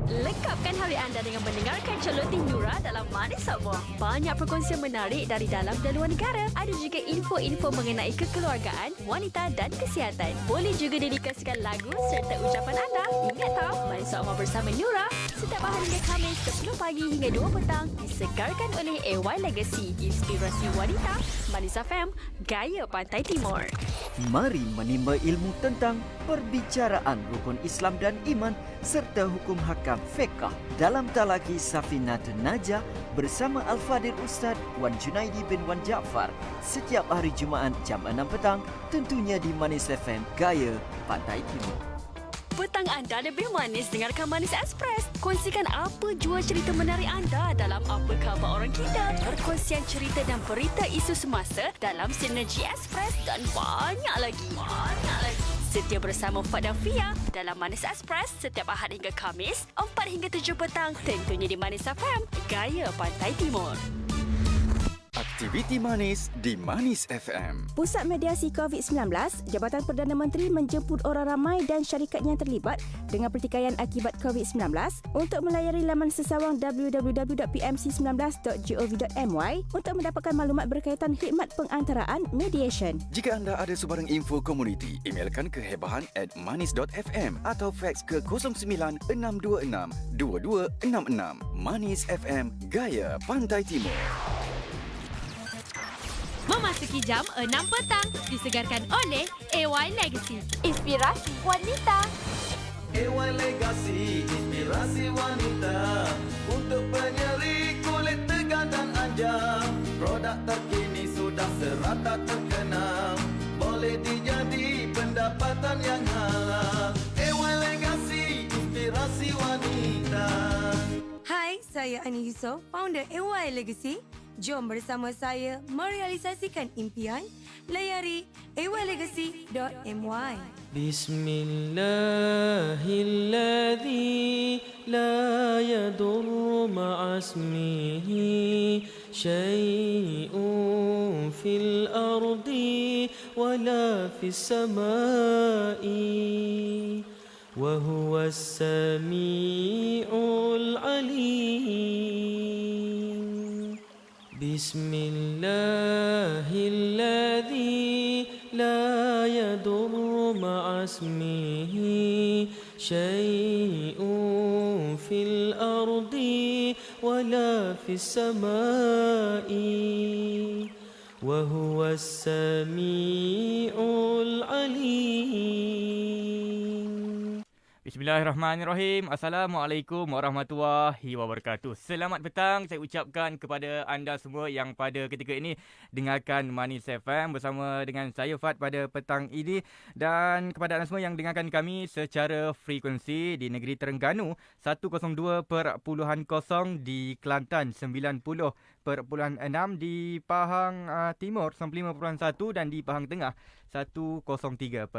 Lekapkan hari anda dengan mendengarkan Celoteh Nura dalam Manis Sabah. Banyak perkongsian menarik dari dalam dan luar negara. Ada juga info-info mengenai kekeluargaan, wanita dan kesihatan. Boleh juga dedikasikan lagu serta ucapan anda. Ingat tak, Manis Sabah bersama Nura setiap hari hingga Khamis 10 pagi hingga 2 petang disegarkan oleh AY Legacy, inspirasi wanita. Manis FM, gaya Pantai Timur. Mari menimba ilmu tentang perbicaraan rukun Islam dan iman serta hukum hakam fiqh dalam Talaki Safinatun Najah bersama Al-Fadhil Ustaz Wan Junaidi bin Wan Jaafar setiap hari Jumaat jam 6 petang, tentunya di Manis FM, gaya Pantai Timur. Petang anda lebih manis dengarkan Manis Express. Kongsikan apa jua cerita menarik anda dalam Apa Khabar Orang Kita. Perkongsian cerita dan berita isu semasa dalam Sinergi Express dan banyak lagi. Setia bersama Fad dan Fia dalam Manis Express setiap Ahad hingga Khamis 4 hingga 7 petang, tentunya di Manis FM, gaya Pantai Timur. Aktiviti manis di Manis FM. Pusat Mediasi COVID-19, Jabatan Perdana Menteri menjemput orang ramai dan syarikat yang terlibat dengan pertikaian akibat COVID-19 untuk melayari laman sesawang www.pmc19.gov.my untuk mendapatkan maklumat berkaitan khidmat pengantaraan mediation. Jika anda ada sebarang info komuniti, emailkan ke hebahan@manis.fm atau fax ke 0962622266. Manis FM, gaya Pantai Timur. Memasuki jam 6 petang disegarkan oleh AY Legacy, Inspirasi wanita. AY Legacy, inspirasi wanita untuk penyeri kulit tegar dan anjam. Produk terkini sudah serata terkenal, boleh dijadi pendapatan yang halal. AY Legacy, inspirasi wanita. Hai, saya Ani Yusof, founder AY Legacy. Jom bersama saya merealisasikan impian. Layari aylegacy.my. Bismillahilladzi la yadurru ma'asmihi syai'un fil ardi wala fis samai wa huwas sami'ul alim. Bismillahilladzi la yadurru ma'asmihi syai'un fil ardi wala fis samai wa huwas sami'ul alim. Bismillahirrahmanirrahim. Assalamualaikum warahmatullahi wabarakatuh. Selamat petang saya ucapkan kepada anda semua yang pada ketika ini dengarkan Manis FM bersama dengan saya Fad pada petang ini, dan kepada anda semua yang dengarkan kami secara frekuensi di negeri Terengganu 102.0 di Kelantan, 90.6 di Pahang Timur, 95.1 dan di Pahang Tengah 103.8.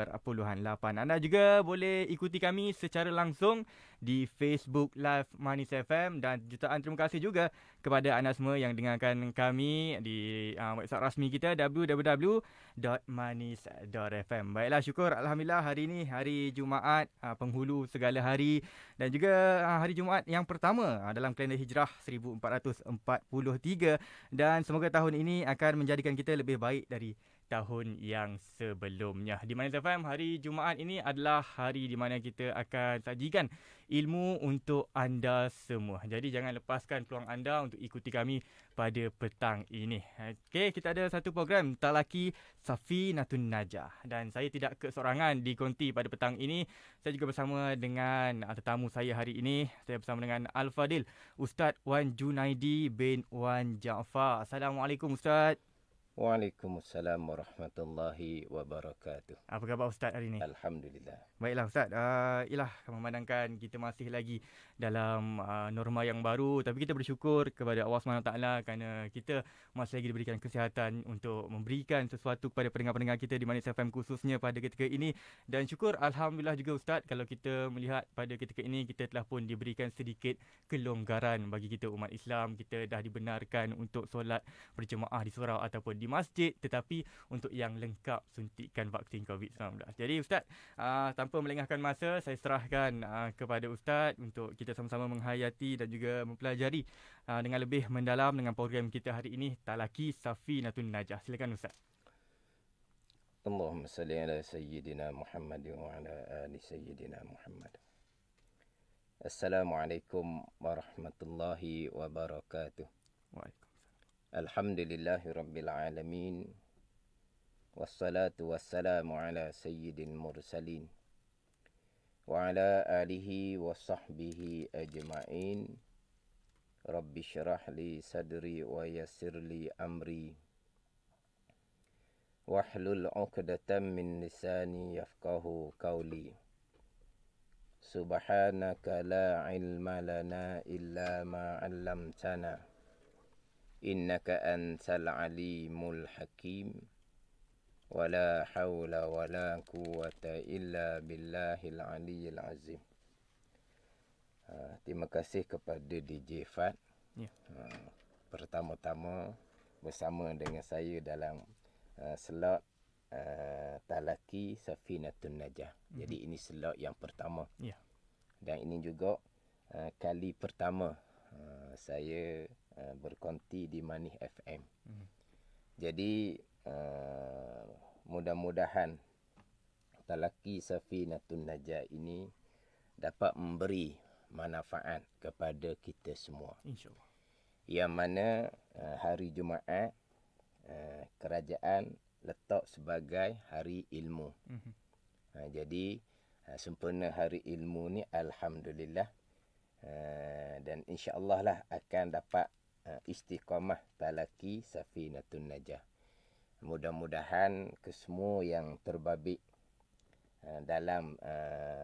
Anda juga boleh ikuti kami secara langsung di Facebook Live Manis FM, dan jutaan terima kasih juga kepada anda semua yang dengarkan kami di website rasmi kita www.manis.fm. Baiklah, syukur alhamdulillah hari ini hari Jumaat, penghulu segala hari, dan juga hari Jumaat yang pertama dalam kalender Hijrah 1443, dan semoga tahun ini akan menjadikan kita lebih baik dari tahun yang sebelumnya. Di Manis FM, hari Jumaat ini adalah hari di mana kita akan sajikan ilmu untuk anda semua. Jadi jangan lepaskan peluang anda untuk ikuti kami pada petang ini. Okey, kita ada satu program Talaki Safinatun Najah, dan saya tidak keseorangan di konti pada petang ini. Saya juga bersama dengan tetamu saya hari ini. Saya bersama dengan Al-Fadhil Ustaz Wan Junaidi bin Wan Jaafar. Assalamualaikum Ustaz. Waalaikumsalam warahmatullahi wabarakatuh. Apa khabar Ustaz hari ini? Alhamdulillah. Baiklah Ustaz, ialah memandangkan kita masih lagi dalam norma yang baru, tapi kita bersyukur kepada Allah SWT kerana kita masih lagi diberikan kesihatan untuk memberikan sesuatu kepada pendengar-pendengar kita di Manis FM khususnya pada ketika ini. Dan syukur alhamdulillah juga Ustaz, kalau kita melihat pada ketika ini kita telah pun diberikan sedikit kelonggaran bagi kita umat Islam. Kita dah dibenarkan untuk solat berjemaah di surau ataupun di masjid, tetapi untuk yang lengkap suntikan vaksin COVID-19. Jadi Ustaz, tanpa tanpa melengahkan masa, saya serahkan kepada Ustaz untuk kita sama-sama menghayati dan juga mempelajari dengan lebih mendalam dengan program kita hari ini, Talaki Safinatun Najah. Silakan Ustaz. Allahumma salli ala Sayyidina Muhammad wa ala ali Sayyidina Muhammad. Assalamualaikum warahmatullahi wabarakatuh. Waalaikumsalam. Alhamdulillahi rabbil alamin. Wassalatu wassalamu ala sayyidil mursalin wa ala alihi wa sahbihi ajma'in. Rabbi syrah li sadri wa yassir li amri wahlul 'uqdatam min lisani yafqahu qawli. Subhanaka la ilma lana illa ma 'allamtana innaka antal alimul hakim. Wala hawla wala quwwata illa billahil aliyyil azim. Terima kasih kepada DJ Fat. Ya. Pertama-tama bersama dengan saya dalam slot Talaki Safinatun Najah. Jadi ini slot yang pertama. Ya. Dan ini juga kali pertama saya berkonti di Manis FM. Jadi mudah-mudahan Talaki Safinatun Najah ini dapat memberi manfaat kepada kita semua. InsyaAllah. Yang mana hari Jumaat kerajaan letak sebagai hari ilmu. Jadi sempena hari ilmu ni alhamdulillah, dan insya-Allah lah akan dapat istiqamah Talaki Safinatun Najah. Mudah-mudahan kesemua yang terbabit dalam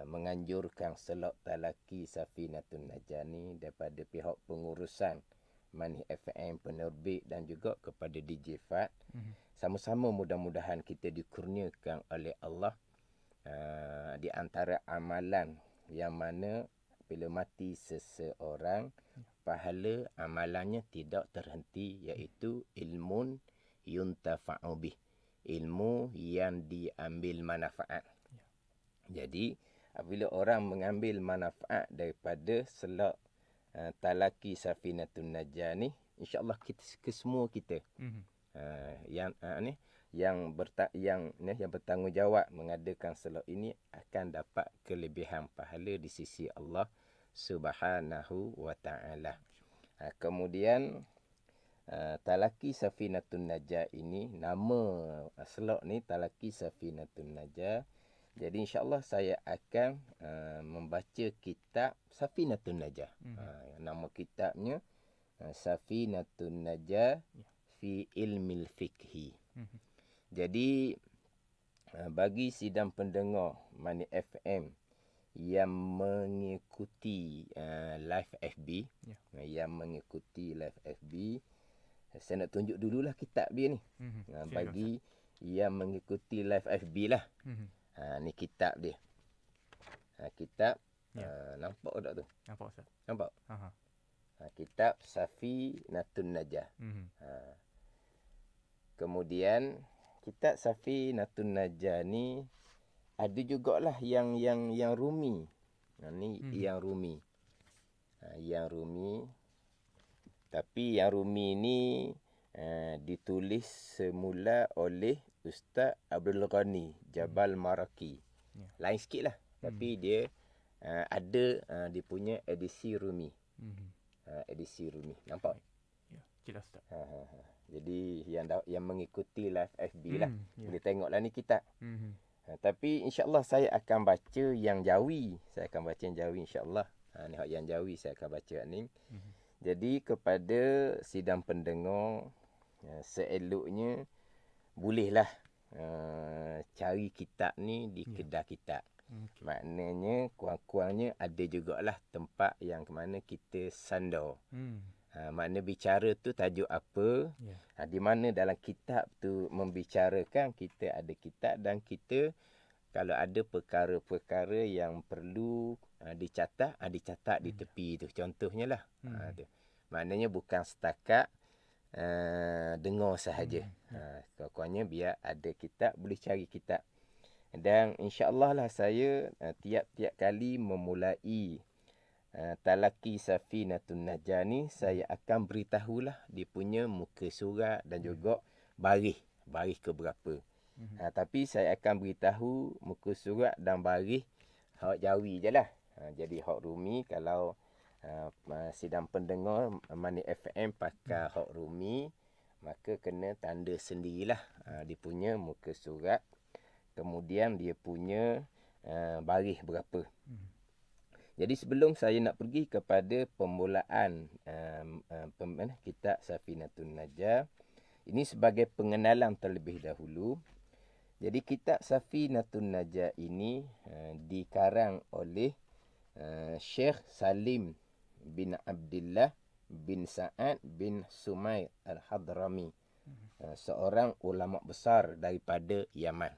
menganjurkan slot Talaki Safinatun Najah ni daripada pihak pengurusan Manis FM, penerbit dan juga kepada DJ Fat, sama-sama mudah-mudahan kita dikurniakan oleh Allah di antara amalan yang mana bila mati seseorang, pahala amalannya tidak terhenti, iaitu ilmun yuntafa'u bih, ilmu yang diambil manfaat. Jadi apabila orang mengambil manfaat daripada slot Talaki Safinatun Najah ni, insya-Allah kita kesemua kita yang bertanggungjawab mengadakan slot ini akan dapat kelebihan pahala di sisi Allah Subhanahu wa taala. Kemudian Talaki Safinatun Najah ini, nama slot ni Talaki Safinatun Najah. Jadi insya-Allah saya akan membaca kitab Safinatun Najah. Nama kitabnya Safinatun Najah fi ilmil fiqhi. Jadi bagi sidang pendengar Manis FM yang mengikuti live FB, saya nak tunjuk dululah kitab dia ni. Bagi yang mengikuti live FB lah. Ni kitab dia. Kitab nampak tak tu? Nampak Ustaz. Nampak? Kitab Safinatun Najah. Kemudian kitab Safinatun Najah ni ada jugalah yang rumi. Ni yang rumi. Yang rumi. Tapi yang rumi ni ditulis semula oleh Ustaz Abdul Ghani Jabal Maraki. Lain sikit lah. Tapi dia ada dia punya edisi rumi. Edisi rumi. Nampak? Ya, jelas tak? Jadi yang mengikuti live FB lah. Boleh tengoklah ni kitab. Tapi insya-Allah saya akan baca yang Jawi. Saya akan baca yang Jawi insya-Allah. Ni yang Jawi saya akan baca ni. Jadi kepada sidang pendengar, seeloknya bolehlah cari kitab ni di kedai kitab. Maknanya kurang-kurangnya ada jugalah tempat yang ke mana kita sandar. Makna bicara tu tajuk apa, di mana dalam kitab tu membicarakan, kita ada kitab dan kita kalau ada perkara-perkara yang perlu dicatat, dicatat di tepi tu. Contohnya lah. Tu. Maknanya bukan setakat dengar sahaja. Kurang-kurangnya biar ada kitab, boleh cari kitab. Dan insya-Allah lah saya tiap-tiap kali memulai talaki Safinatun Najah ni, saya akan beritahulah dia punya muka surat dan juga baris ke berapa. Tapi saya akan beritahu muka surat dan baris hak Jawi je lah. Jadi hak Rumi, kalau sidang pendengar Mani FM pakai hak Rumi, maka kena tanda sendirilah dia punya muka surat. Kemudian dia punya baris berapa. Jadi sebelum saya nak pergi kepada permulaan kitab Safinatun Najah, ini sebagai pengenalan terlebih dahulu. Jadi kitab Safinatun Najah ini dikarang oleh Syekh Salim bin Abdullah bin Sa'ad bin Sumair Al-Hadrami, seorang ulama besar daripada Yaman,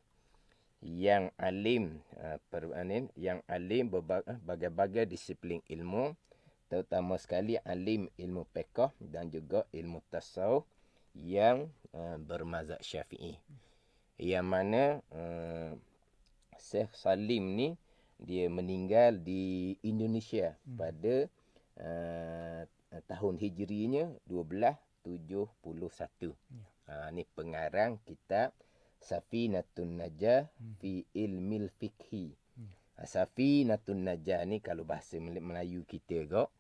yang alim berbagai-bagai disiplin ilmu, terutama sekali alim ilmu fiqh dan juga ilmu tasawuf yang bermazhab Syafi'i. Yang mana Syekh Salim ni dia meninggal di Indonesia pada tahun hijrinya 1271. Ni pengarang kitab Safinatun Najah fi ilmil fiqhi. Safinatun Najah ni kalau bahasa Melayu kita kok,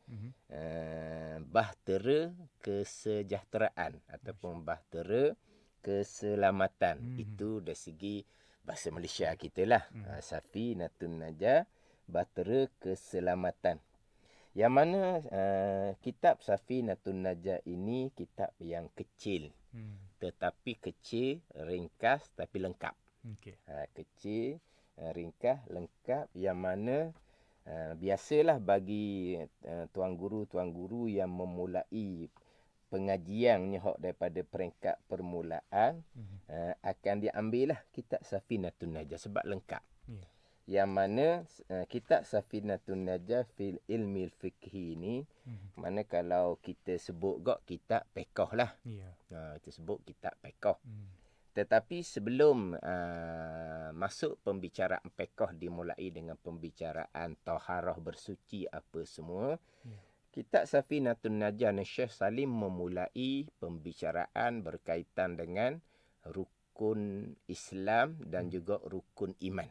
bahtera kesejahteraan ataupun bahtera keselamatan. Itu dari segi bahasa Malaysia kita lah. Safinatun Najah, bahtera keselamatan. Yang mana kitab Safinatun Najah ini kitab yang kecil. Tetapi kecil, ringkas tapi lengkap. Kecil, ringkas, lengkap, yang mana biasalah bagi tuan guru yang memulai pengajiannya daripada peringkat permulaan, akan diambillah kitab Safinatun Najah sebab lengkap. Yang mana kitab Safinatun Najah fil ilmil fiqhi ni, mana kalau kita sebut kitab fiqh lah. Kita sebut kitab fiqh. Tetapi sebelum masuk pembicaraan fiqh, dimulai dengan pembicaraan taharah, bersuci apa semua. Kitab Safinatun Najah Syekh Salim memulai pembicaraan berkaitan dengan rukun Islam dan juga rukun iman.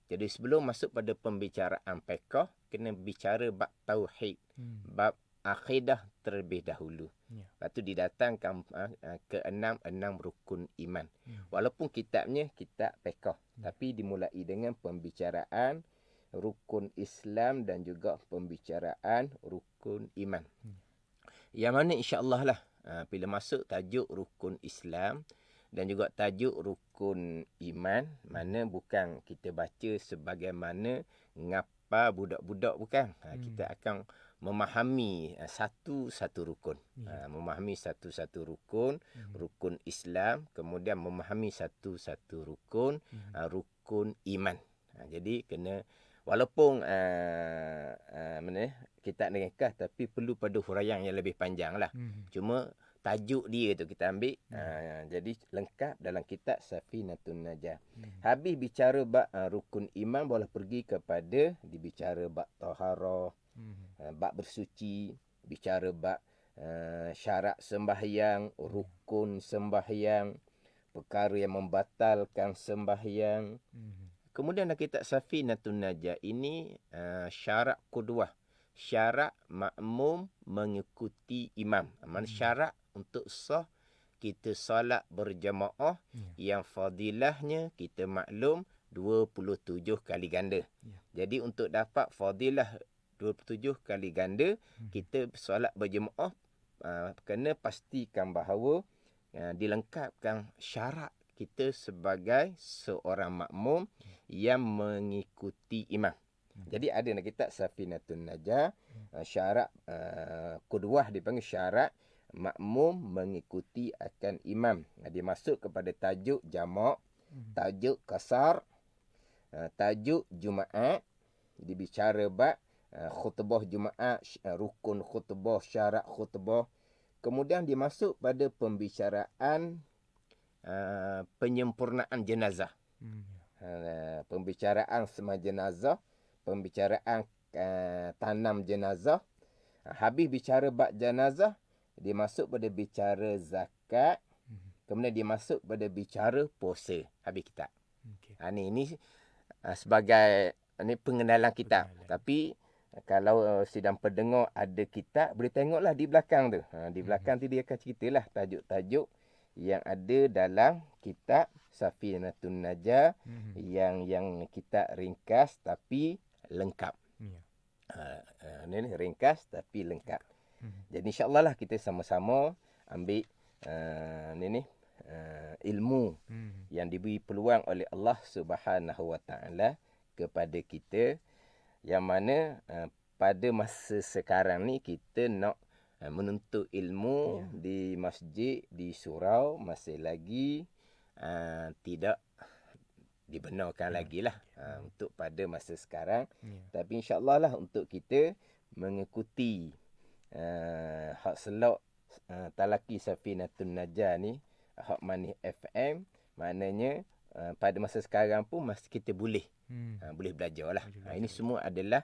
Jadi sebelum masuk pada pembicaraan fiqh, kena bicara bab tauhid, bab akidah terlebih dahulu. Lepas tu didatangkan ke enam rukun iman. Walaupun kitabnya kitab fiqh, tapi dimulai dengan pembicaraan rukun Islam dan juga pembicaraan rukun iman. Yang mana insya-Allah lah bila masuk tajuk rukun Islam dan juga tajuk rukun iman, mana bukan kita baca sebagaimana ngapa budak-budak, bukan. Kita akan memahami satu-satu rukun. Memahami satu-satu rukun, rukun Islam, kemudian memahami satu-satu rukun, rukun iman. Jadi kena, walaupun kitab ringkas, tapi perlu pada huraian yang lebih panjang lah. Cuma tajuk dia tu kita ambil. Jadi lengkap dalam kitab Safinatun Najah. Habis bicara bab rukun iman, boleh pergi kepada dibicara bab taharah, bab bersuci, bicara bab syarat sembahyang, rukun sembahyang, perkara yang membatalkan sembahyang. Kemudian dalam kitab Safinatun Najah ini syarat qudwah, syarat makmum mengikuti imam. Maksudnya syarat untuk sah kita solat berjamaah yang fadilahnya kita maklum 27 kali ganda. Jadi untuk dapat fadilah 27 kali ganda, kita solat berjamaah kena pastikan bahawa dilengkapkan syarat kita sebagai seorang makmum yang mengikuti imam. Jadi ada dalam kitab Safinatun Najah syarat qudwah, dipanggil syarat makmum mengikuti akan imam. Dia masuk kepada tajuk jamak, tajuk kasar, tajuk Jumaat, dibicara bab khutbah Jumaat, rukun khutbah, syarat khutbah. Kemudian dia masuk pada pembicaraan penyempurnaan jenazah. pembicaraan sembah jenazah, pembicaraan tanam jenazah. Habis bicara bab jenazah, dia masuk pada bicara zakat. Kemudian dia masuk pada bicara puasa. Habis kitab. Ini sebagai pengenalan kitab. Tapi kalau sidang pendengar ada kitab, boleh tengoklah di belakang tu. Di belakang tu dia akan ceritalah tajuk-tajuk yang ada dalam kitab Safinatun Najah yang kita ringkas tapi lengkap. Ini ringkas tapi lengkap. Jadi insya-Allah lah kita sama-sama ambil ilmu yang diberi peluang oleh Allah Subhanahu Wa Taala kepada kita, yang mana pada masa sekarang ni kita nak menuntut ilmu di masjid, di surau masih lagi tidak dibenarkan lagi lah untuk pada masa sekarang. Tapi insya-Allah lah untuk kita mengikuti hak selok Talaki Safinatun Najah ni, hak Manis FM, maknanya pada masa sekarang pun masih kita boleh boleh belajar lah. Ini semua adalah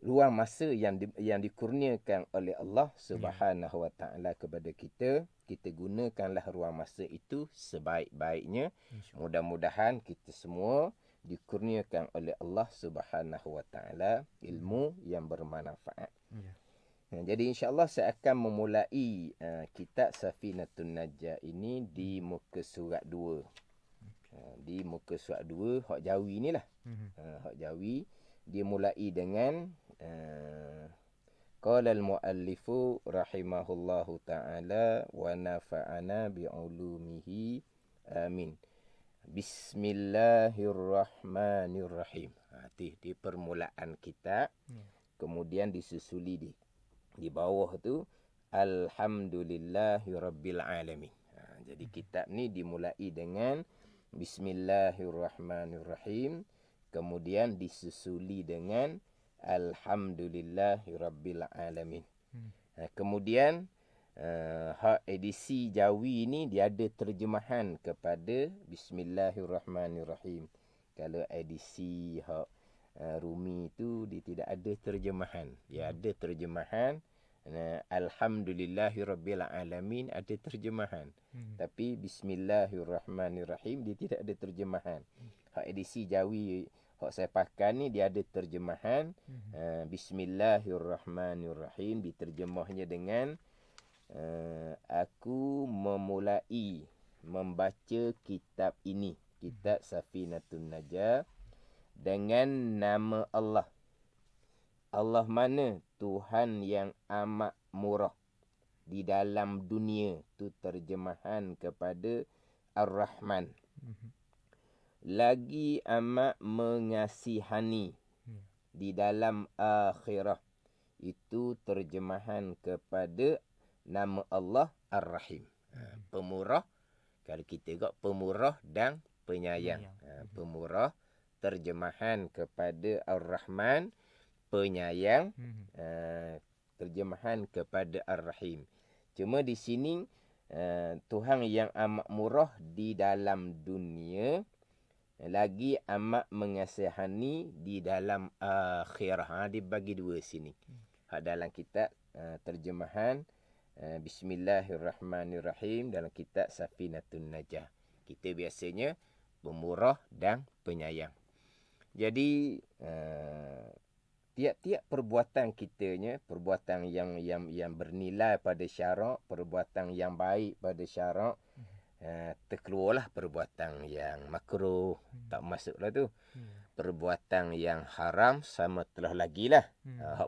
luang masa yang dikurniakan oleh Allah Subhanahu Wa Taala kepada kita. Kita gunakanlah ruang masa itu sebaik-baiknya. Mudah-mudahan kita semua dikurniakan oleh Allah Subhanahu Wa Taala ilmu yang bermanfaat. Jadi insya-Allah saya akan memulai kitab Safinatun Najah ini di muka surat 2. Di muka surat 2 hak Jawi inilah. Hak Jawi dia mulai dengan qala al-muallifu rahimahullahu taala wa nafa'ana bi ulumihi amin. Bismillahirrahmanirrahim. Di permulaan kitab. Kemudian disusuli di bawah tu alhamdulillahirabbil alamin. Jadi kitab ni dimulai dengan Bismillahirrahmanirrahim. Kemudian disusuli dengan Alhamdulillahirabbil alamin. Kemudian hak edisi Jawi ni dia ada terjemahan kepada Bismillahirrahmanirrahim. Kalau edisi hak Rumi tu dia tidak ada terjemahan. Dia ada terjemahan Alhamdulillahirabbil alamin, ada terjemahan. Tapi Bismillahirrahmanirrahim dia tidak ada terjemahan. Hak edisi Jawi hak saya pakai ni dia ada terjemahan. Bismillahirrahmanirrahim diterjemahnya dengan aku memulai membaca kitab ini, kitab Safinatun Najah, dengan nama Allah. Allah mana? Tuhan yang amat murah di dalam dunia. Tu terjemahan kepada Ar-Rahman. Lagi amat mengasihani di dalam akhirah. Itu terjemahan kepada nama Allah Ar-Rahim. Pemurah. Kalau kita tengok pemurah dan penyayang. Pemurah terjemahan kepada Ar-Rahman, penyayang terjemahan kepada Ar-Rahim. Cuma di sini Tuhan yang amat murah di dalam dunia, lagi amat mengasihani di dalam akhirah. Dibagi dua sini. Dalam kitab terjemahan Bismillahirrahmanirrahim dalam kitab Safinatun Najah. Kita biasanya pemurah dan penyayang. Jadi tiap-tiap perbuatan kitanya, perbuatan yang bernilai pada syarak, perbuatan yang baik pada syarak, terkeluarlah perbuatan yang makruh, tak masuklah tu. Perbuatan yang haram sama telah lagi lah.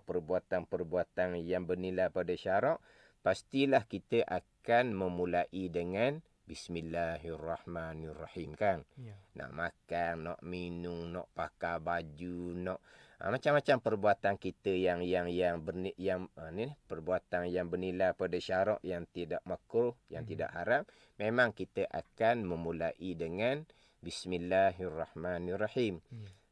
Perbuatan-perbuatan yang bernilai pada syarak, pastilah kita akan memulai dengan Bismillahirrahmanirrahim kan. Nak makan, nak minum, nak pakai baju, nak macam-macam perbuatan kita yang perbuatan yang bernilai pada syarak, yang tidak makruh, yang tidak haram, memang kita akan memulai dengan Bismillahirrahmanirrahim.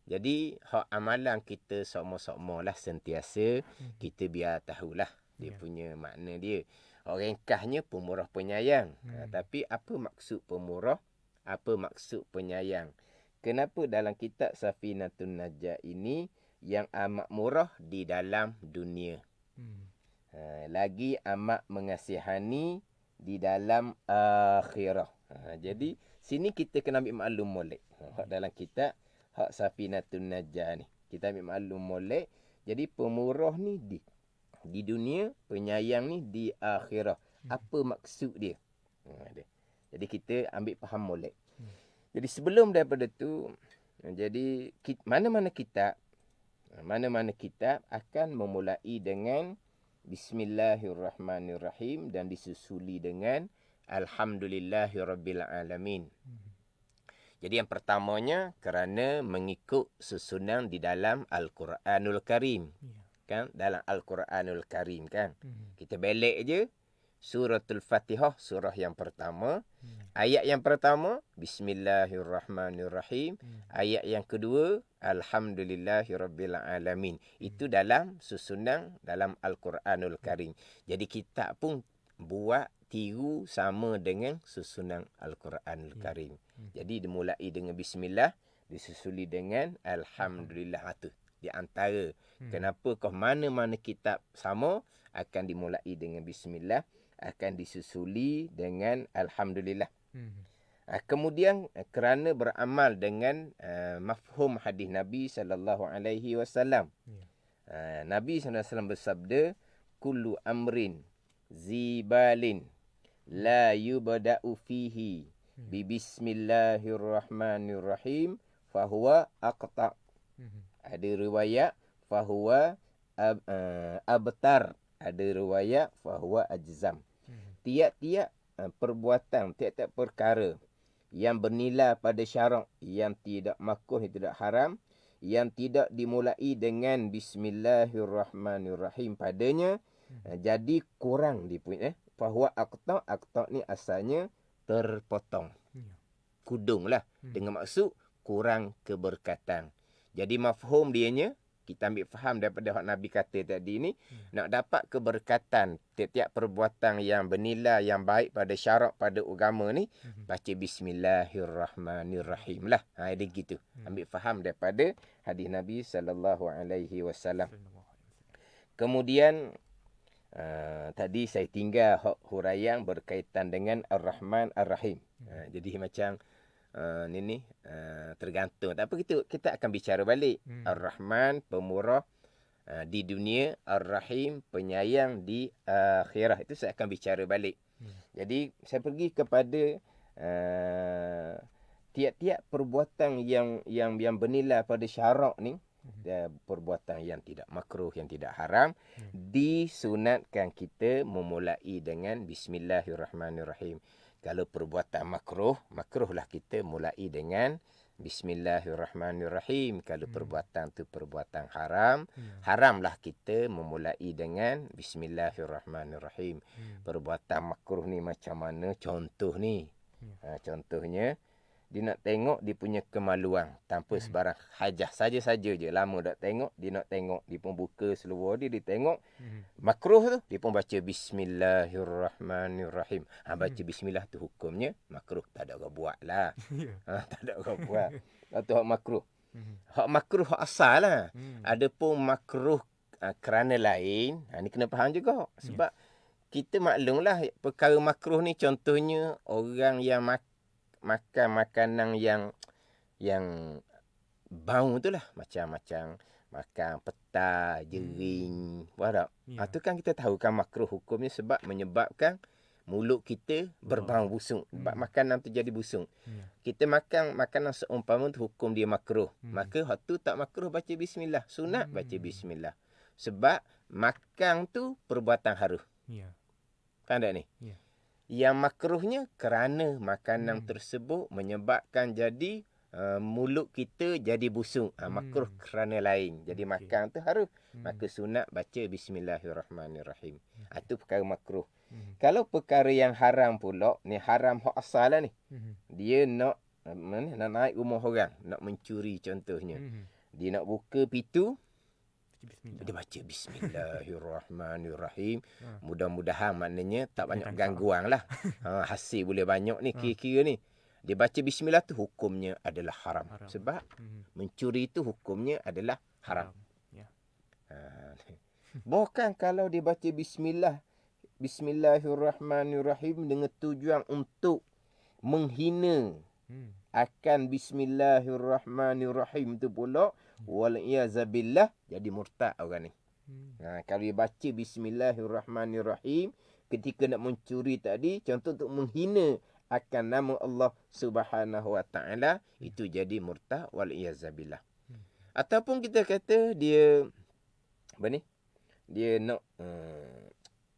Jadi hak amalan kita sama-sama lah sentiasa kita biar tahulah dia punya makna dia. Ringkasnya pemurah penyayang. Tapi apa maksud pemurah? Apa maksud penyayang? Kenapa dalam kitab Safinatun Najah ini yang amat murah di dalam dunia? Lagi amat mengasihani di dalam akhirah. Jadi sini kita kena ambil maklum molek. Dalam kitab hak Safinatun Najah ni kita ambil maklum molek. Jadi pemurah ni di dunia, penyayang ni di akhirah. Apa maksud dia? Jadi kita ambil faham molek. Jadi sebelum daripada tu, jadi mana-mana kitab akan memulai dengan Bismillahirrahmanirrahim dan disusuli dengan Alhamdulillahirabbil alamin. Jadi yang pertamanya kerana mengikut susunan di dalam Al-Quranul Karim. Kan? Dalam Al-Quranul Karim kan. Kita belik je Suratul Fatihah, surah yang pertama. Ayat yang pertama Bismillahirrahmanirrahim. Ayat yang kedua Alhamdulillahirabbil alamin. Itu dalam susunan dalam Al-Quranul Karim. Jadi kita pun buat tiru sama dengan susunan Al-Quranul Karim. Jadi dimulai dengan bismillah, disusuli dengan alhamdulillah. Itu di antara kenapa kau mana-mana kitab sama akan dimulai dengan bismillah, akan disusuli dengan alhamdulillah. Kemudian kerana beramal dengan mafhum hadis Nabi sallallahu alaihi wasallam. Nabi sallallahu alaihi wasallam bersabda, kullu amrin zibalin la yubda'u fihi bi bismillahirrahmanirrahim fahuwa aqta'. Ada riwayat fahuwa abtar, ada riwayat fahuwa ajzam. Tiap-tiap perbuatan, tiap-tiap perkara yang bernilai pada syarak, yang tidak makruh, yang tidak haram, yang tidak dimulai dengan bismillahirrahmanirrahim padanya, jadi kurang dipunyai. Fahuwa aqta', aqta' ni asalnya terpotong. Kudung lah. Dengan maksud kurang keberkatan. Jadi mafhum dianya, kita ambil faham daripada hak Nabi kata tadi ni, nak dapat keberkatan tiap-tiap perbuatan yang bernilai, yang baik pada syarak, pada agama ni, baca bismillahirrahmanirrahim lah. Dia gitu. Ambil faham daripada hadis Nabi sallallahu alaihi wasallam. Kemudian tadi saya tinggal huraian berkaitan dengan Ar-Rahman Ar-Rahim. Jadi macam tergantung. Tak apa, kita akan bicara balik. Ar-Rahman pemurah di dunia, Ar-Rahim penyayang di akhirah. Itu saya akan bicara balik. Jadi saya pergi kepada tiap-tiap perbuatan yang bernilai pada syarak ni. Perbuatan yang tidak makruh, yang tidak haram, disunatkan kita memulai dengan bismillahirrahmanirrahim. Kalau perbuatan makruhlah kita mulai dengan bismillahirrahmanirrahim. Kalau perbuatan tu perbuatan haramlah kita memulai dengan bismillahirrahmanirrahim. Perbuatan makruh ni macam mana? Contoh ni. Contohnya, dia nak tengok dia punya kemaluan tanpa sebarang hajah, saja-saja je. Lama tak tengok, dia nak tengok, dia pun buka seluar dia tengok. Makruh tu, dia pun baca bismillahirrahmanirrahim. Baca bismillah tu hukumnya makruh. Tak ada orang buat lah. Tak ada orang buat. Itu hak makruh. Hak makruh hak asal lah. Ada pun makruh kerana lain. Ni kena faham juga. Sebab kita maklumlah perkara makruh ni, contohnya orang yang makan makanan yang bau tu lah. Macam makan peta, jering. Faham tak? Tu kan kita tahu kan makruh hukumnya sebab menyebabkan mulut kita berbau busuk. Sebab makanan tu jadi busuk. Kita makan makanan seumpama tu hukum dia makruh. Maka hak tu tak makruh baca bismillah. Sunat baca bismillah. Sebab makan tu perbuatan haram. Kan tak ni? Yang makruhnya kerana makanan tersebut menyebabkan jadi mulut kita jadi busuk. Makruh kerana lain. Jadi makan tu haram. Maka sunat baca bismillahirrahmanirrahim. Itu perkara makruh. Kalau perkara yang haram pula, ni haram hak asal lah ni. Dia nak naik rumah orang, nak mencuri contohnya. Dia nak buka pintu, dia baca bismillahirrahmanirrahim. Mudah-mudahan maknanya tak banyak gangguan lah. Hasil boleh banyak ni kira-kira ni. Dia baca bismillah tu hukumnya adalah haram. Sebab mencuri itu hukumnya adalah haram. Ya. Bahkan kalau dia baca Bismillahirrahmanirrahim dengan tujuan untuk menghina akan Bismillahirrahmanirrahim tu pula, wal-iyazabillah, jadi murtad orang ni. Kalau dia baca Bismillahirrahmanirrahim ketika nak mencuri tadi, contoh untuk menghina akan nama Allah Subhanahu Wa Taala, itu jadi murtad, wal-iyazabillah. Ataupun kita kata dia apa ni? Dia nak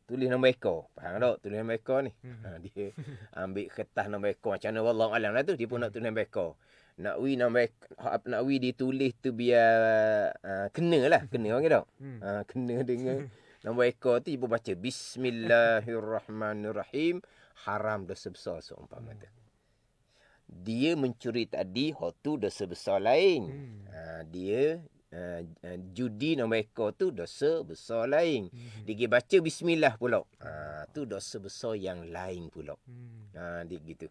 tulis nombor ekor. Faham tak? Tulis nombor ekor ni. Dia ambil kertas nombor ekor. Macam mana wallahu alam lah tu. Dia pun nak tulis nombor ekor. Nak ditulis tu biar kena lah. Kena orang tak? Kena dengan nombor ekor tu. Dia pun baca Bismillahirrahmanirrahim. Haram dosa besar seumpama tu. Dia mencuri tadi, tu dosa besar lain. Dia judi nombor ekor tu dosa besar lain. Dia baca bismillah pula. Tu dosa besar yang lain pula. Dia gitu.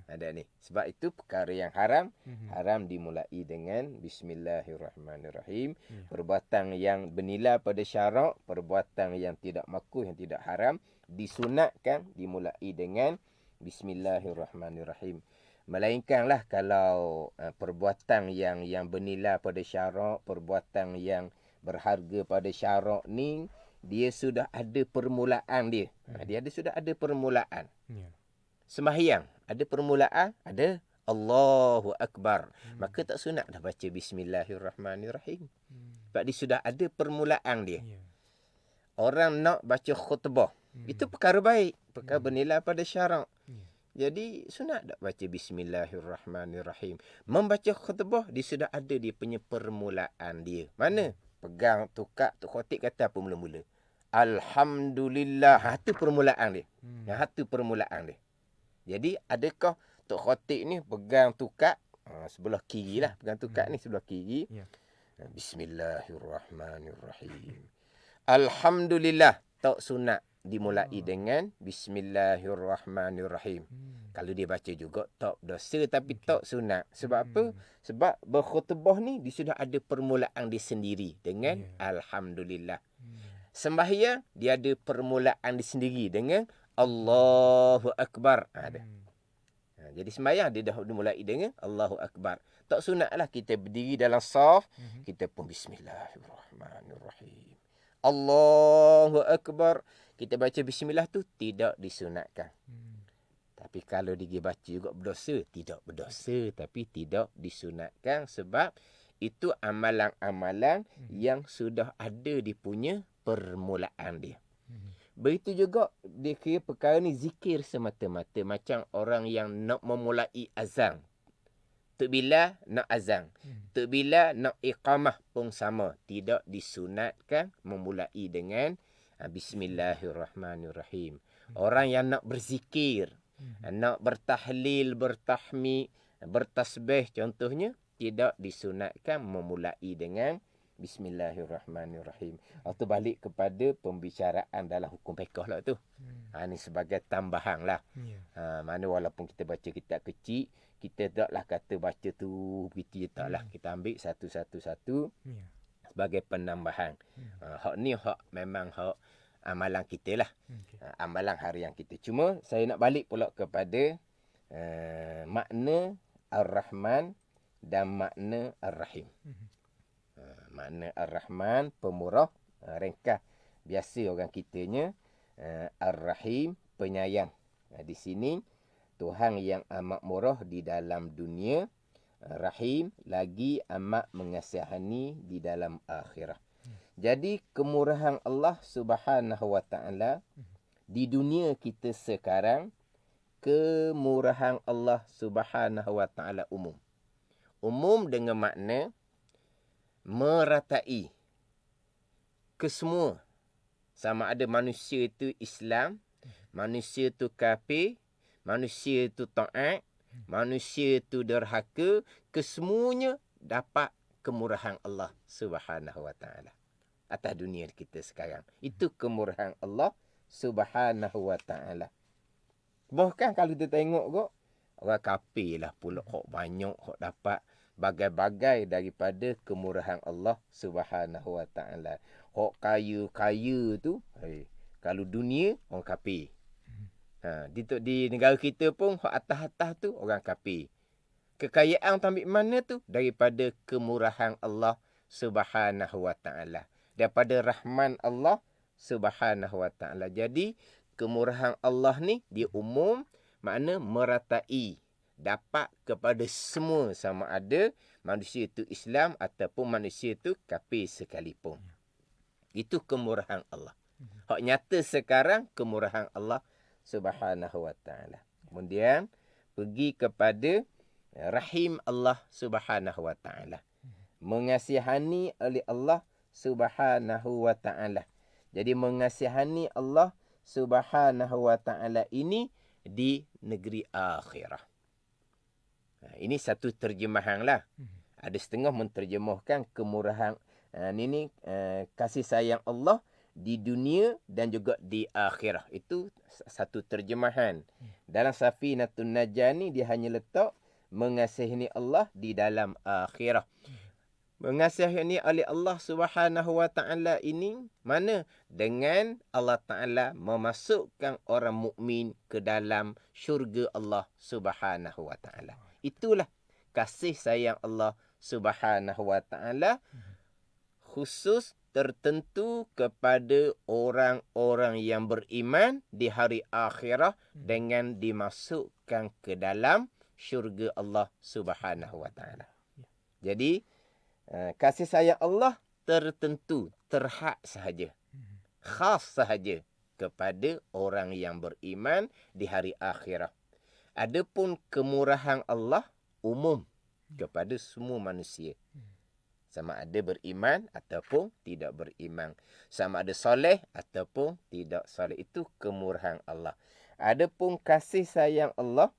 Ada ni. Sebab itu perkara yang haram, haram dimulai dengan bismillahirrahmanirrahim. Perbuatan yang bernilai pada syarak, perbuatan yang tidak makruh, yang tidak haram, disunatkan dimulai dengan bismillahirrahmanirrahim. Melainkanlah kalau perbuatan yang bernilai pada syarak, perbuatan yang berharga pada syarak ni, dia sudah ada permulaan dia. Dia sudah ada permulaan. Sembahyang, ada permulaan, ada Allahu Akbar. Maka tak sunat dah baca Bismillahirrahmanirrahim. Sebab dia sudah ada permulaan dia. Orang nak baca khutbah, itu perkara baik, perkara bernilai pada syarak. Jadi sunat tak baca Bismillahirrahmanirrahim. Membaca khutbah, dia sudah ada dia punya permulaan dia. Mana? Pegang tukak, Tok Khotib kata apa mula-mula? Alhamdulillah. Itu permulaan dia. Itu permulaan dia. Jadi adakah Tok Khotib ni pegang tukak sebelah kiri lah. Pegang tukak ni sebelah kiri. Bismillahirrahmanirrahim. Alhamdulillah. Tak sunat dimulai dengan Bismillahirrahmanirrahim. Kalau dia baca juga tak dosa, tapi tak sunat. Sebab apa? Sebab berkhutbah ni dia sudah ada permulaan dia sendiri dengan Alhamdulillah. Sembahyang dia ada permulaan dia sendiri dengan Allahu Akbar. Ada. Jadi sembahyang dia dah dimulai dengan Allahu Akbar. Tak sunatlah kita berdiri dalam saf, kita pun Bismillahirrahmanirrahim. Allahu Akbar. Kita baca bismillah tu tidak disunatkan. Tapi kalau dia baca juga berdosa, tidak berdosa, tapi tidak disunatkan sebab itu amalan-amalan yang sudah ada di punya permulaan dia. Begitu juga dia kira perkara ni zikir semata-mata, macam orang yang nak memulai azan. Tok Bilal nak azan. Tok Bilal nak iqamah pun sama. Tidak disunatkan memulai dengan Bismillahirrahmanirrahim. Orang yang nak berzikir, nak bertahlil, bertahmid, bertasbih contohnya, tidak disunatkan memulai dengan Bismillahirrahmanirrahim. Atau balik kepada pembicaraan dalam hukum fiqh lah tu. Ini sebagai tambahan lah. Mana walaupun kita baca kitab kecil, kita taklah kata baca tu begitu je, taklah. Kita ambil satu-satu sebagai penambahan. Hak ni hak memang hak amalan kita lah. Amalan harian kita. Cuma saya nak balik pula kepada makna Ar-Rahman dan makna Ar-Rahim. Makna Ar-Rahman, pemurah, ringkas. Biasa orang kitanya. Ar-Rahim, penyayang. Di sini, Tuhan yang amat murah di dalam dunia. Rahim, lagi amat mengasihani di dalam akhirat. Jadi, kemurahan Allah Subhanahu Wa Taala di dunia kita sekarang, kemurahan Allah Subhanahu Wa Taala umum. Umum dengan makna meratai ke semua. Sama ada manusia itu Islam, manusia itu kafir, manusia itu taat, manusia itu derhaka, kesemuanya dapat kemurahan Allah Subhanahu Wa Taala atas dunia kita sekarang. Itu kemurahan Allah Subhanahu Wa Taala. Bahkan kalau kita tengok kok, Orang kafir lah pula hok banyak, hok dapat bagai-bagai daripada kemurahan Allah Subhanahu Wa Taala. Hok kaya tu, kalau dunia orang kafir. Di negara kita pun hok atas-atas tu orang kafir. Kekayaan tu ambil mana tu? Daripada kemurahan Allah Subhanahu Wa Taala. Daripada rahman Allah Subhanahu Wa Taala. Jadi kemurahan Allah ni dia umum, makna meratai, dapat kepada semua sama ada manusia itu Islam ataupun manusia itu kafir sekalipun. Itu kemurahan Allah. Hak nyata sekarang kemurahan Allah Subhanahu Wa Taala. Kemudian pergi kepada rahim Allah Subhanahu Wa Taala. Mengasihani oleh Allah Subhanahu Wa Taala. Jadi mengasihani Allah Subhanahu Wa Taala ini di negeri akhirah. Ini satu terjemahan lah. Ada setengah menterjemahkan kemurahan kasih sayang Allah di dunia dan juga di akhirah. Itu satu terjemahan. Dalam Safinatun Najah ni dia hanya letak mengasihani Allah di dalam akhirah. Mengasihani oleh Allah Subhanahu Wa Taala ini mana? Dengan Allah Taala memasukkan orang mukmin ke dalam syurga Allah Subhanahu Wa Taala. Itulah kasih sayang Allah Subhanahu Wa Taala khusus tertentu kepada orang-orang yang beriman di hari akhirah dengan dimasukkan ke dalam syurga Allah Subhanahu Wa Taala. Jadi kasih sayang Allah tertentu, terhad sahaja. Khas sahaja kepada orang yang beriman di hari akhirat. Adapun kemurahan Allah umum kepada semua manusia. Sama ada beriman ataupun tidak beriman. Sama ada soleh ataupun tidak soleh. Itu kemurahan Allah. Adapun kasih sayang Allah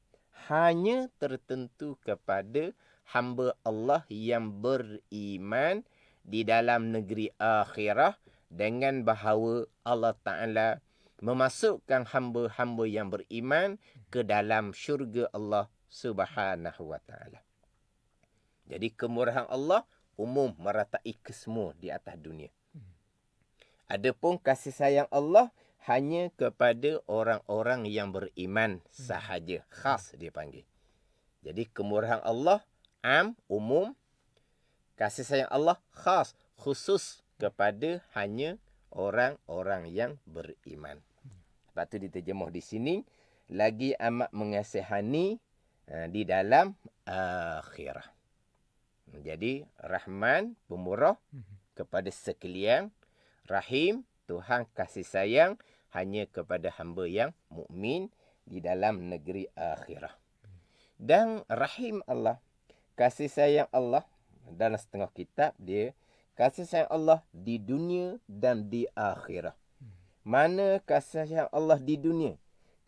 hanya tertentu kepada hamba Allah yang beriman di dalam negeri akhirah dengan bahawa Allah Ta'ala memasukkan hamba-hamba yang beriman ke dalam syurga Allah Subhanahu Wa Ta'ala. Jadi kemurahan Allah umum meratai ke semua di atas dunia. Adapun kasih sayang Allah hanya kepada orang-orang yang beriman sahaja. Khas dia panggil. Jadi kemurahan Allah umum, kasih sayang Allah khas, khusus kepada hanya orang-orang yang beriman. Sebab tu diterjemah di sini, lagi amat mengasihani di dalam akhirah. Jadi Rahman, pemurah kepada sekalian, Rahim, Tuhan kasih sayang hanya kepada hamba yang mukmin di dalam negeri akhirah. Dan Rahim Allah, kasih sayang Allah, dalam setengah kitab dia, kasih sayang Allah di dunia dan di akhirat. Mana kasih sayang Allah di dunia?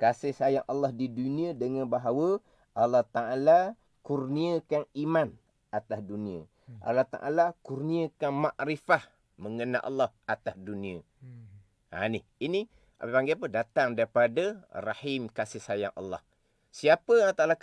Kasih sayang Allah di dunia dengan bahawa Allah Ta'ala kurniakan iman atas dunia. Allah Ta'ala kurniakan makrifah mengenal Allah atas dunia. Ini apa panggil apa? Datang daripada rahim kasih sayang Allah. Siapa yang Allah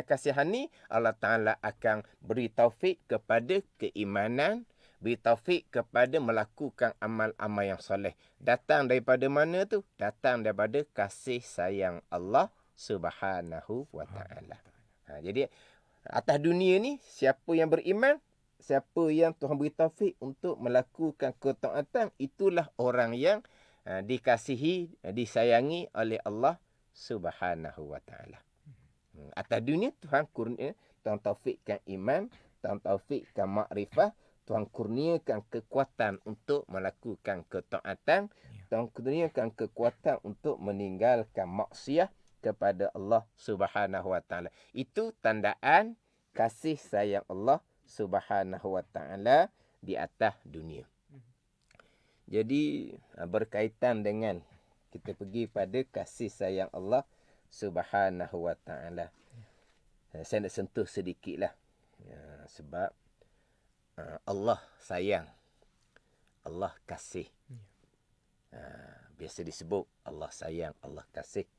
kasihani, Allah Ta'ala akan beri taufik kepada keimanan, beri taufik kepada melakukan amal-amal yang soleh. Datang daripada mana tu? Datang daripada kasih sayang Allah Subhanahu Wa Ta'ala. Jadi atas dunia ni, siapa yang beriman, siapa yang Tuhan beri taufik untuk melakukan ketaatan, itulah orang yang dikasihi, disayangi oleh Allah Subhanahu Wa Ta'ala. Atas dunia Tuhan kurnia, Tuhan taufikkan iman, Tuhan taufikkan makrifah, Tuhan kurniakan kekuatan untuk melakukan ketaatan, Tuhan kurniakan kekuatan untuk meninggalkan maksiat kepada Allah Subhanahu Wa Ta'ala. Itu tandaan kasih sayang Allah Subhanahu Wa Ta'ala di atas dunia. Jadi berkaitan dengan kita pergi pada kasih sayang Allah Subhanahu Wa Ta'ala. Saya nak sentuh sedikitlah. Sebab Allah sayang. Allah kasih. Biasa disebut Allah sayang, Allah kasih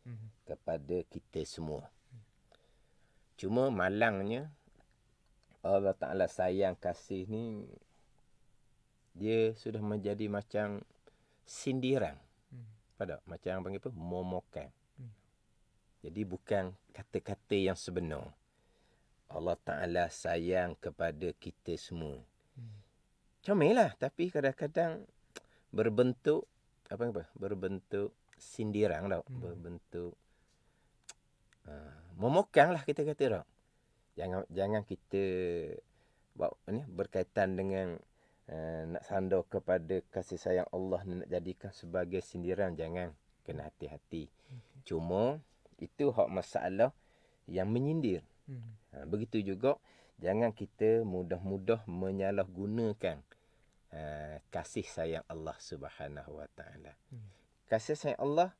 kepada kita semua. Cuma malangnya Allah Ta'ala sayang kasih ni dia sudah menjadi macam sindiran. Pada macam panggil apa? Momokan. Jadi bukan kata-kata yang sebenar. Allah Ta'ala sayang kepada kita semua. Comel lah, tapi kadang-kadang berbentuk berbentuk sindiran tau. Berbentuk momokang lah kita kata tau. Jangan kita berkaitan dengan nak sandar kepada kasih sayang Allah, nak jadikan sebagai sindiran. Jangan, kena hati-hati. Cuma itu hak masalah yang menyindir. Begitu juga jangan kita mudah-mudah menyalahgunakan kasih sayang Allah Subhanahu Wa Taala. Kasih sayang Allah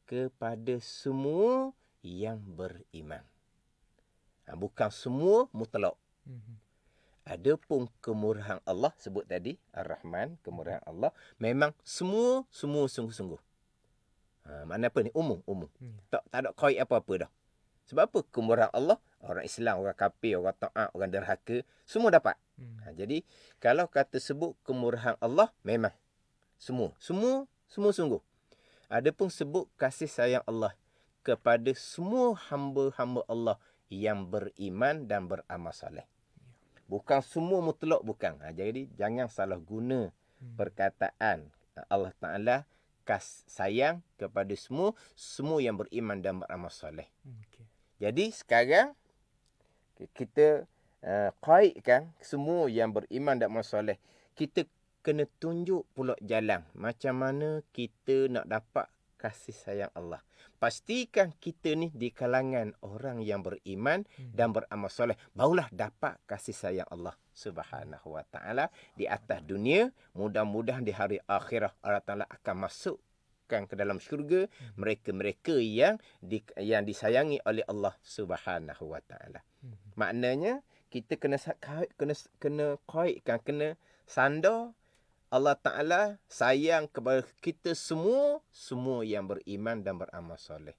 kepada semua yang beriman. Bukan semua mutlak. Ada pun kemurahan Allah, sebut tadi Ar-Rahman, kemurahan Allah memang semua sungguh-sungguh. Makna apa ni? Umum. Tak ada kait apa-apa dah. Sebab apa? Kemurahan Allah, orang Islam, orang kafir, orang taat, orang derhaka, semua dapat. Jadi kalau kata sebut kemurahan Allah, memang semua sungguh. Ada pun sebut kasih sayang Allah kepada semua hamba-hamba Allah yang beriman dan beramal soleh. Bukan semua mutlak, bukan. Jadi jangan salah guna perkataan Allah Ta'ala sayang kepada semua yang beriman dan beramal soleh. Jadi sekarang kita kaitkan semua yang beriman dan beramal soleh. Kita kena tunjuk pula jalan macam mana kita nak dapat kasih sayang Allah. Pastikan kita ni di kalangan orang yang beriman dan beramal soleh, barulah dapat kasih sayang Allah Subhanahu Wa Taala di atas dunia. Mudah-mudahan di hari akhirat Allah Taala akan masukkan ke dalam syurga mereka-mereka yang disayangi oleh Allah Subhanahu Wa Taala. Maknanya kita kena kaitkan, kena sandar Allah Ta'ala sayang kepada kita semua yang beriman dan beramal soleh.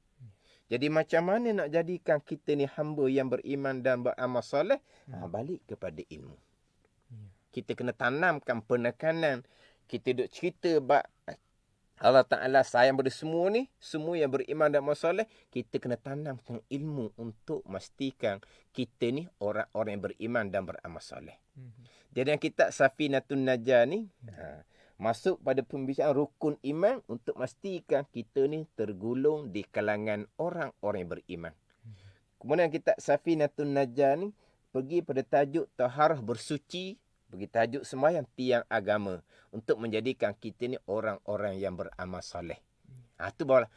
Jadi macam mana nak jadikan kita ni hamba yang beriman dan beramal soleh? Balik kepada ilmu. Kita kena tanamkan penekanan. Kita duk cerita Allah Ta'ala sayang pada semua yang beriman dan beramal soleh. Kita kena tanamkan ilmu untuk memastikan kita ni orang-orang yang beriman dan beramal soleh. Jadi yang kitab Safinatun Najah ni masuk pada pembicaraan rukun iman untuk memastikan kita ni tergolong di kalangan orang-orang yang beriman. Kemudian kitab Safinatun Najah ni pergi pada tajuk taharah bersuci, bagi tajuk sembahyang tiang agama untuk menjadikan kita ni orang-orang yang beramal soleh. Itu barulah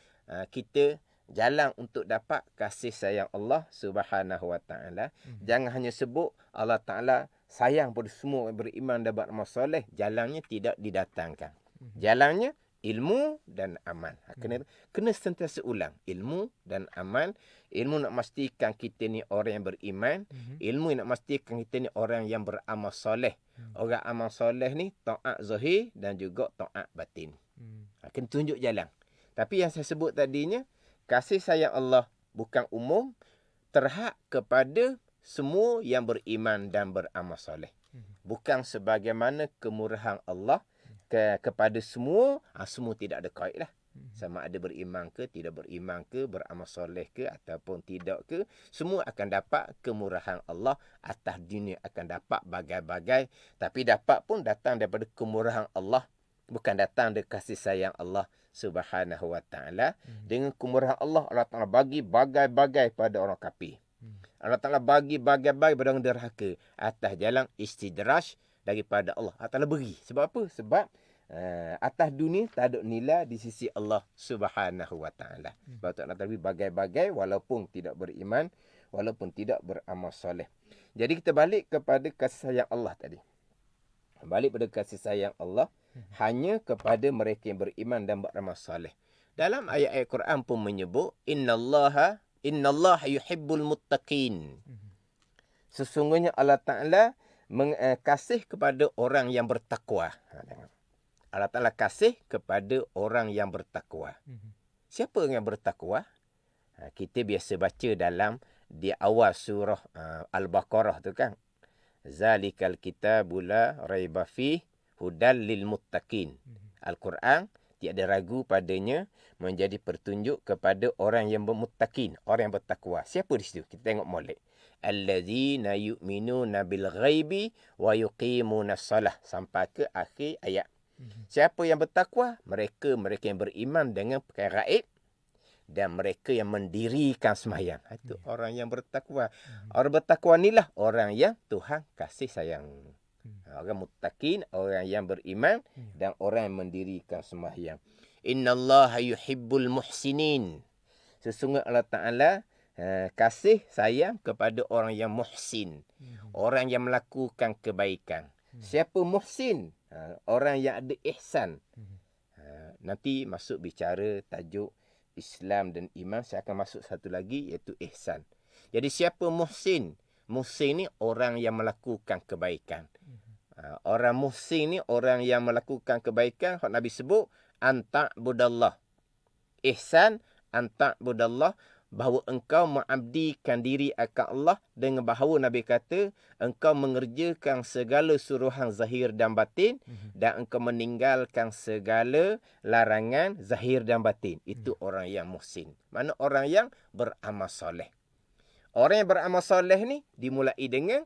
kita jalan untuk dapat kasih sayang Allah Subhanahu Wa Taala. Jangan hanya sebut Allah Taala sayang pada semua yang beriman dan beramal soleh, jalannya tidak didatangkan. Jalannya ilmu dan amal. Kena sentiasa ulang ilmu dan amal. Ilmu nak memastikan kita ni orang yang beriman, ilmu nak memastikan kita ni orang yang beramal soleh. Orang amal soleh ni taat zahir dan juga taat batin. Kena tunjuk jalan. Tapi yang saya sebut tadinya, kasih sayang Allah bukan umum, terhad kepada semua yang beriman dan beramal soleh. Bukan sebagaimana kemurahan Allah kepada semua tidak ada kait lah. Sama ada beriman ke, tidak beriman ke, beramal soleh ke, ataupun tidak ke, semua akan dapat kemurahan Allah. Atas dunia akan dapat bagai-bagai. Tapi dapat pun datang daripada kemurahan Allah, bukan datang dari kasih sayang Allah Subhanahu Wa Taala. Dengan kemurahan Allah, Allah Ta'ala bagi bagai-bagai pada orang kafir. Allah Ta'ala bagi bagai-bagai pada orang derhaka atas jalan istidraj daripada Allah. Allah Ta'ala beri. Sebab apa? Sebab atas dunia tak ada nilai di sisi Allah Subhanahu Wa Taala. Sebab tu Allah Ta'ala beri bagai-bagai walaupun tidak beriman, walaupun tidak beramal soleh. Jadi kita balik kepada kasih sayang Allah tadi. Balik pada kasih sayang Allah hanya kepada mereka yang beriman dan beramal soleh. Dalam ayat-ayat Quran pun menyebut innallaha yuhibbul muttaqin. Sesungguhnya Allah Ta'ala kasih kepada orang yang bertakwa. Allah Ta'ala kasih kepada orang yang bertakwa. Siapa yang bertakwa? Kita biasa baca di awal surah Al-Baqarah tu kan. Zalikal kitabul la raiba fih hudal lil muttaqin. Al-Quran tiada ragu padanya menjadi pertunjuk kepada orang yang bermuttaqin, orang yang bertakwa. Siapa di situ? Kita tengok molek. Allazina yu'minuna bil ghaibi wa yuqimunas salah sampai ke akhir ayat. Siapa yang bertakwa? Mereka yang beriman dengan perkara gaib dan mereka yang mendirikan sembahyang. Itu orang yang bertakwa. Orang bertakwa inilah orang yang Tuhan kasih sayang. Orang muttaqin, orang yang beriman dan orang yang mendirikan sembahyang. Innallaha yuhibbul muhsinin. Sesungguhnya Allah Ta'ala kasih sayang kepada orang yang muhsin. Orang yang melakukan kebaikan. Siapa muhsin? Orang yang ada ihsan. Nanti masuk bicara tajuk Islam dan iman. Saya akan masuk satu lagi iaitu ihsan. Jadi siapa muhsin? Muhsin ni orang yang melakukan kebaikan. Orang muhsin ni orang yang melakukan kebaikan. Nabi sebut anta'budallah. Ihsan anta'budallah, bahawa engkau mengabdikan diri akan Allah, dengan bahawa Nabi kata engkau mengerjakan segala suruhan zahir dan batin dan engkau meninggalkan segala larangan zahir dan batin. Itu orang yang muhsin. Mana orang yang beramal soleh. Orang yang beramal soleh ni dimulai dengan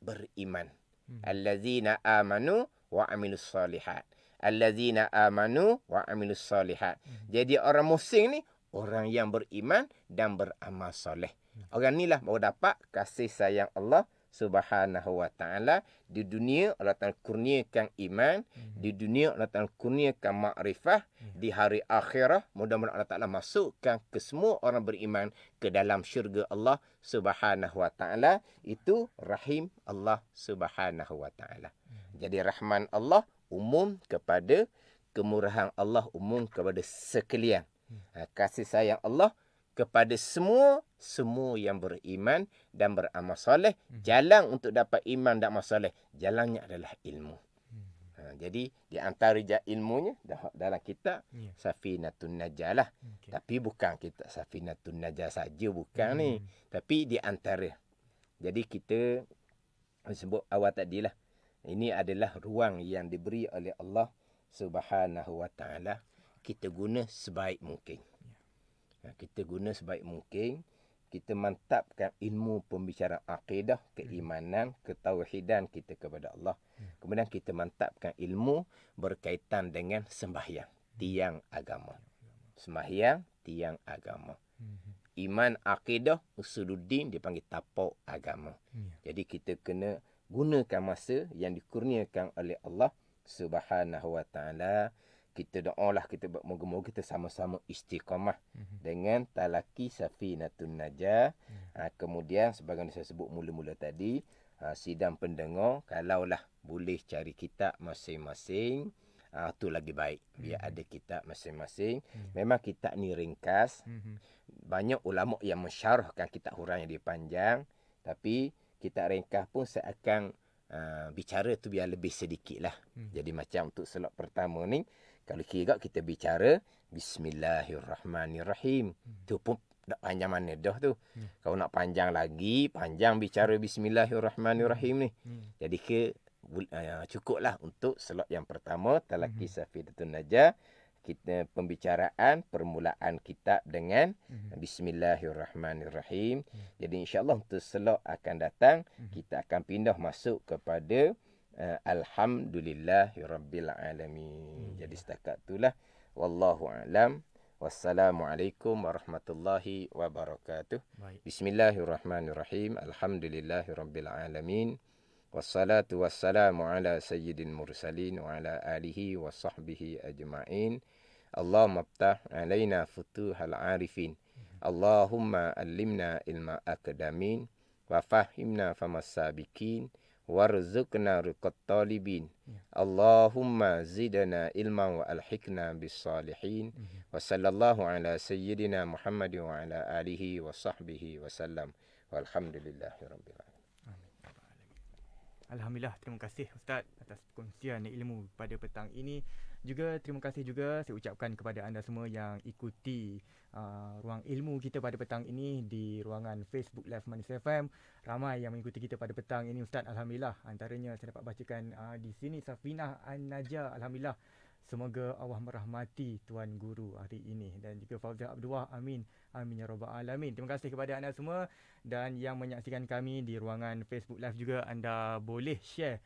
beriman. Allazina amanu wa amilus solihat. Allazina amanu wa amilus solihat. Jadi orang muhsin ni orang yang beriman dan beramal soleh. Orang inilah baru dapat kasih sayang Allah Subhanahu wa ta'ala. Di dunia Allah Ta'ala kurniakan iman. Di dunia Allah Ta'ala kurniakan makrifah. Di hari akhirah mudah-mudahan Allah Ta'ala masukkan ke semua orang beriman ke dalam syurga Allah Subhanahu wa ta'ala. Itu rahim Allah Subhanahu wa ta'ala. Jadi rahman Allah umum kepada, kemurahan Allah umum kepada sekalian. Kasih sayang Allah kepada semua yang beriman dan beramal soleh. Jalan untuk dapat iman dan amal soleh, jalannya adalah ilmu. Jadi di antara ilmunya dalam kitab Safinatun Najah lah. Tapi bukan kitab Safinatun Najah saja, bukan ni. Tapi di antara. Jadi kita sebut awal tadi lah. Ini adalah ruang yang diberi oleh Allah Subhanahu wa ta'ala. Kita guna sebaik mungkin. Kita guna sebaik mungkin. Kita mantapkan ilmu pembicaraan akidah, keimanan, ketauhidan kita kepada Allah. Kemudian kita mantapkan ilmu berkaitan dengan sembahyang, tiang agama. Sembahyang, tiang agama. Iman, akidah, usuluddin dipanggil tapak agama. Jadi kita kena gunakan masa yang dikurniakan oleh Allah Subhanahu wa ta'ala. Kita doalah, kita moga-moga kita sama-sama istiqamah dengan talaki Safinatun Najah. Kemudian sebagaimana saya sebut mula-mula tadi, sidang pendengar kalaulah boleh cari kitab masing-masing, tu lagi baik. Biar ada kitab masing-masing. Memang kitab ni ringkas. Banyak ulama yang mensyarahkan kitab huraian yang dia panjang, tapi kitab ringkas pun saya akan bicara tu biar lebih sedikit lah. Jadi macam untuk slot pertama ni, kalau kira kita bicara Bismillahirrahmanirrahim. Tu pun tak panjang mana dah tu. Kalau nak panjang lagi, panjang bicara Bismillahirrahmanirrahim ni. Jadi cukuplah untuk slot yang pertama, Talaki Safinatun Najah. Kita pembicaraan permulaan kitab dengan Bismillahirrahmanirrahim. Jadi insya-Allah untuk slot akan datang kita akan pindah masuk kepada Alhamdulillahirabbil alamin. Jadi setakat itulah, wallahu a'lam. Wassalamualaikum warahmatullahi wabarakatuh. Bismillahirrahmanirrahim. Alhamdulillahirabbil alamin. Wassalatu wassalamu ala sayyidil mursalin wa ala alihi wa sahbihi ajma'in. Allahumma aftah alaina futuhal arifin. Allahumma allimna ilma akadamin wa fahimna famas sabiqin. Warzuqna riqat talibin. Allahumma zidna ilman wa alhiqna bis salihin. Wa sallallahu ala sayyidina Muhammad wa ala alihi wa sahbihi wa sallam. Walhamdulillahirabbil alamin. Alhamdulillah, terima kasih Ustaz atas perkongsian ilmu pada petang ini. Juga terima kasih juga saya ucapkan kepada anda semua yang ikuti ruang ilmu kita pada petang ini di ruangan Facebook Live Manis FM. Ramai yang mengikuti kita pada petang ini Ustaz, alhamdulillah. Antaranya saya dapat bacakan di sini Safinah An-Najah, alhamdulillah. Semoga Allah merahmati Tuan Guru hari ini, dan juga Fauzia Abdullah, amin amin ya rabbal alamin. Terima kasih kepada anda semua, dan yang menyaksikan kami di ruangan Facebook Live juga, anda boleh share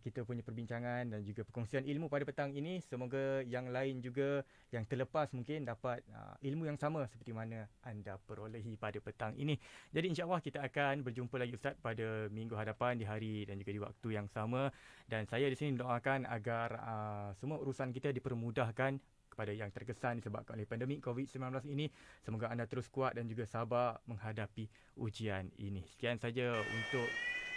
kita punya perbincangan dan juga perkongsian ilmu pada petang ini. Semoga yang lain juga yang terlepas mungkin dapat ilmu yang sama seperti mana anda perolehi pada petang ini. Jadi insya-Allah kita akan berjumpa lagi Ustaz pada minggu hadapan di hari dan juga di waktu yang sama, dan saya di sini mendoakan agar semua urusan kita dipermudahkan kepada yang terkesan disebabkan oleh pandemik COVID-19 ini. Semoga anda terus kuat dan juga sabar menghadapi ujian ini. Sekian saja untuk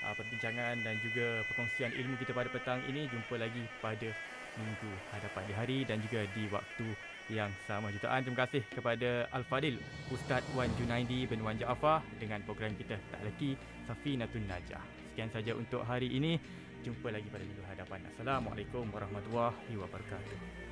perbincangan dan juga perkongsian ilmu kita pada petang ini. Jumpa lagi pada minggu hadapan di hari dan juga di waktu yang sama. Jutaan terima kasih kepada Al-Fadil Ustaz Wan Junaidi bin Wan Jaafar dengan program kita Tak Leki Safinatun Najah. Sekian saja untuk hari ini. Jumpa lagi pada minggu hadapan. Assalamualaikum warahmatullahi wabarakatuh.